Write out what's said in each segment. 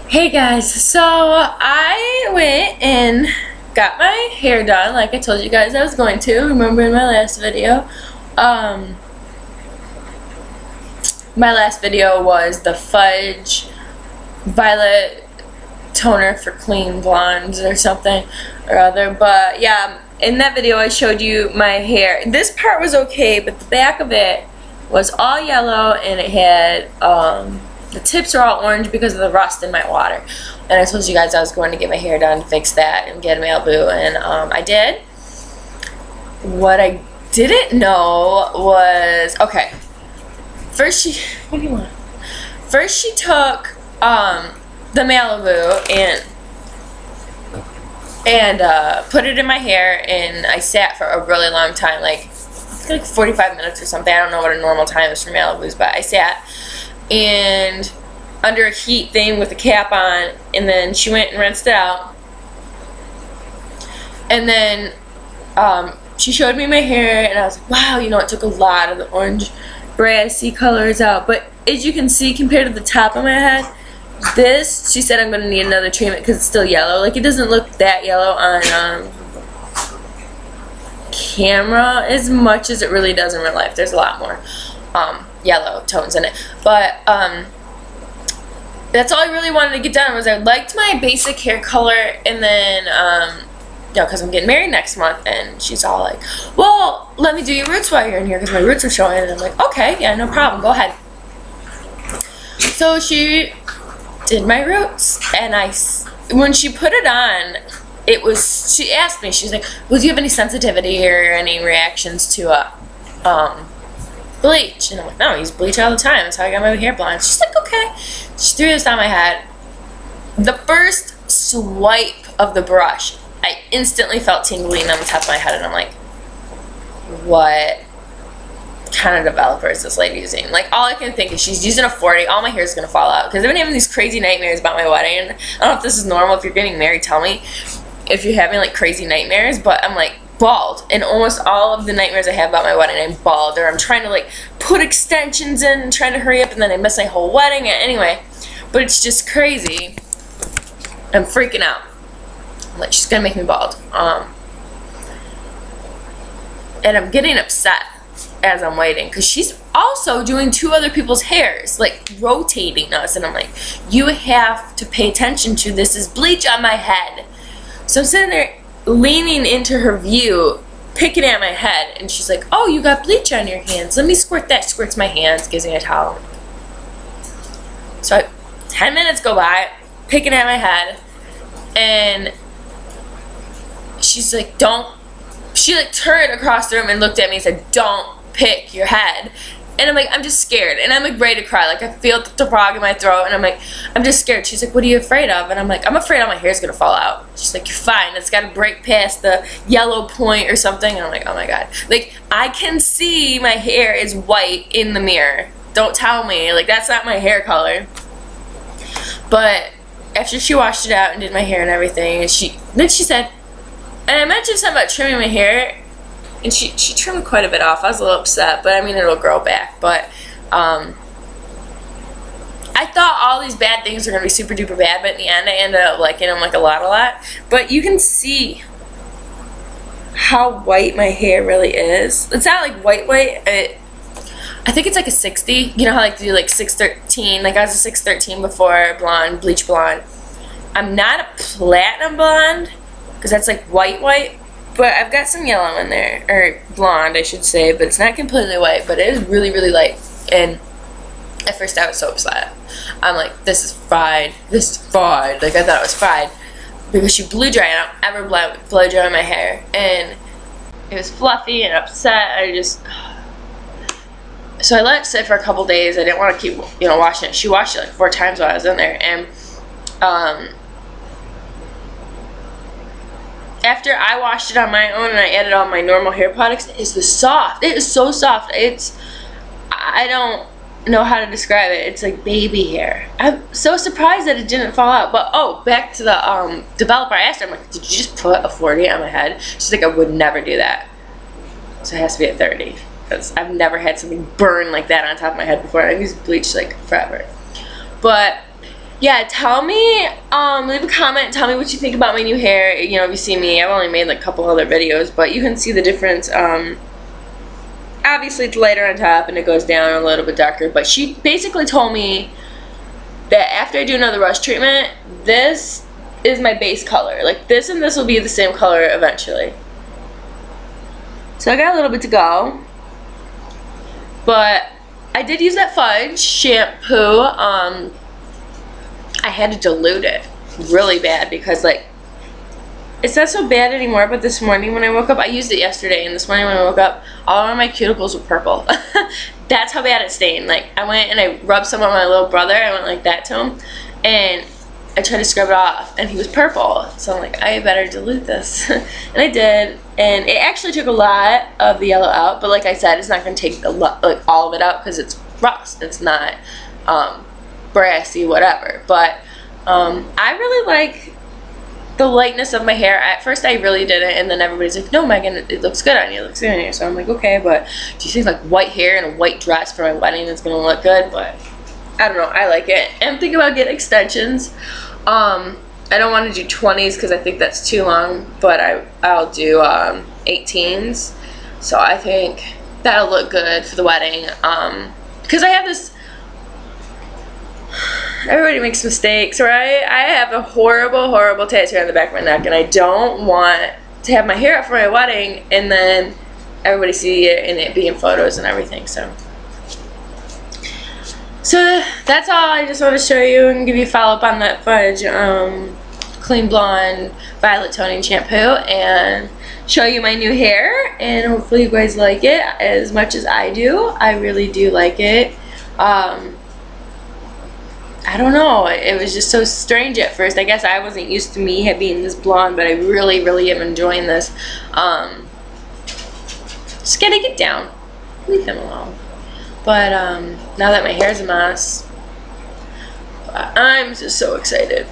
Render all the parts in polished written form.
Hey guys, so I went and got my hair done like I told you guys I was going to, remember in my last video. My last video was the Fudge Violet Toner for Clean Blondes or something or other, but yeah, in that video I showed you my hair. This part was okay, but the back of it was all yellow and it had, the tips are all orange because of the rust in my water. And I told you guys I was going to get my hair done to fix that and get a Malibu, and I did. What I didn't know was, okay, first she, what do you want? First she took the Malibu and put it in my hair, and I sat for a really long time, like 45 minutes or something. I don't know what a normal time is for Malibus, but I sat and under a heat thing with a cap on, and then she went and rinsed it out, and then she showed me my hair, and I was like, wow, you know, it took a lot of the orange brassy colors out, but as you can see, compared to the top of my head, this, she said I'm going to need another treatment because it's still yellow. Like, it doesn't look that yellow on camera as much as it really does in real life. There's a lot more yellow tones in it, but that's all I really wanted to get done. Was I liked my basic hair color, and then you know, because I'm getting married next month, and she's all like, well, let me do your roots while you're in here because my roots are showing, and I'm like, okay, yeah, no problem, go ahead. So she did my roots, and when she put it on, it was, she asked me, she's like, well, do you have any sensitivity or any reactions to bleach? And I'm like, no, I use bleach all the time, that's how I got my hair blonde. She's like, okay. She threw this on my head. The first swipe of the brush, I instantly felt tingling on the top of my head, and I'm like, what kind of developer is this lady using? Like, all I can think is she's using a 40, all my hair is going to fall out, because I've been having these crazy nightmares about my wedding, and I don't know if this is normal. If you're getting married, tell me if you're having like crazy nightmares, but I'm like bald, and almost all of the nightmares I have about my wedding, I'm bald, or I'm trying to like put extensions in and trying to hurry up, and then I miss my whole wedding. Anyway, but it's just crazy. I'm freaking out. I'm like, she's gonna make me bald, and I'm getting upset as I'm waiting, because she's also doing two other people's hairs, like rotating us, and I'm like, you have to pay attention to this, is bleach on my head. So I'm sitting there leaning into her view, picking at my head, and she's like, oh, you got bleach on your hands, let me squirt that. She squirts my hands, gives me a towel. So 10 minutes go by, picking at my head, and she's like, don't, she like turned across the room and looked at me and said, don't pick your head. And I'm like, I'm just scared, and I'm like ready to cry. Like, I feel the frog in my throat, and I'm like, I'm just scared. She's like, what are you afraid of? And I'm like, I'm afraid all my hair's gonna fall out. She's like, you're fine, it's gotta break past the yellow point or something. And I'm like, oh my god, like, I can see my hair is white in the mirror. Don't tell me, like, that's not my hair color. But after she washed it out and did my hair and everything, and then she said, and I mentioned something about trimming my hair, and she trimmed quite a bit off. I was a little upset, but I mean, it'll grow back. But I thought all these bad things were going to be super duper bad, but in the end I ended up liking them like a lot. But you can see how white my hair really is. It's not like white. I think it's like a 60. You know how like to do like 613? Like, I was a 613 before, blonde, bleach blonde. I'm not a platinum blonde, because that's like white. But I've got some yellow in there, or blonde I should say, but it's not completely white, but it is really, really light. And at first I was so upset. I'm like, this is fried. This is fried. Like, I thought it was fried, because she blew dry, and I don't ever blow dry my hair. And it was fluffy and upset. So I let it sit for a couple days. I didn't want to keep, you know, washing it. She washed it like 4 times while I was in there. And after I washed it on my own and I added all my normal hair products, it is soft. It is so soft. I don't know how to describe it. It's like baby hair. I'm so surprised that it didn't fall out. But oh, back to the developer. I asked her, I'm like, did you just put a 40 on my head? She's like, I would never do that. So it has to be a 30, because I've never had something burn like that on top of my head before. I've used bleach like forever. But yeah, tell me, leave a comment, tell me what you think about my new hair. You know, if you see me, I've only made like a couple other videos, but you can see the difference. Obviously it's lighter on top and it goes down a little bit darker, but she basically told me that after I do another rush treatment, this is my base color. Like this and this will be the same color eventually. So I got a little bit to go, but I did use that Fudge shampoo. I had to dilute it really bad because like it's not so bad anymore, but this morning when I woke up, I used it yesterday, and this morning when I woke up, all of my cuticles were purple. That's how bad it stained. Like I went and I rubbed some on my little brother, I went like that to him, and I tried to scrub it off and he was purple. So I'm like, I better dilute this. And I did, and it actually took a lot of the yellow out, but like I said, it's not going to take a lot, like all of it out, because it's rust. It's not brassy, whatever. But I really like the lightness of my hair. At first I really didn't, and then everybody's like, no Megan, it looks good on you, it looks good on you. So I'm like, okay, but do you think like white hair and a white dress for my wedding is going to look good? But I don't know, I like it. And I'm thinking about getting extensions. I don't want to do 20s because I think that's too long, but I'll do 18s. So I think that'll look good for the wedding. Because I have this, everybody makes mistakes, right? I have a horrible, horrible tattoo on the back of my neck, and I don't want to have my hair up for my wedding and then everybody see it and it be in photos and everything. So that's all. I just want to show you and give you a follow-up on that Fudge Clean Blonde Violet Toning Shampoo and show you my new hair, and hopefully you guys like it as much as I do. I really do like it. I don't know. It was just so strange at first. I guess I wasn't used to me being this blonde, but I really, really am enjoying this. Just gotta get down. Leave them alone. But now that my hair's a mess, I'm just so excited.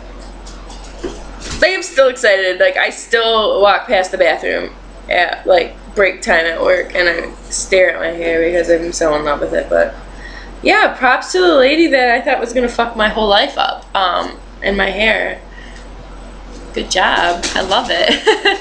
Like, I'm still excited. Like, I still walk past the bathroom at like break time at work and I stare at my hair because I'm so in love with it. But yeah, props to the lady that I thought was gonna fuck my whole life up and my hair. Good job. I love it.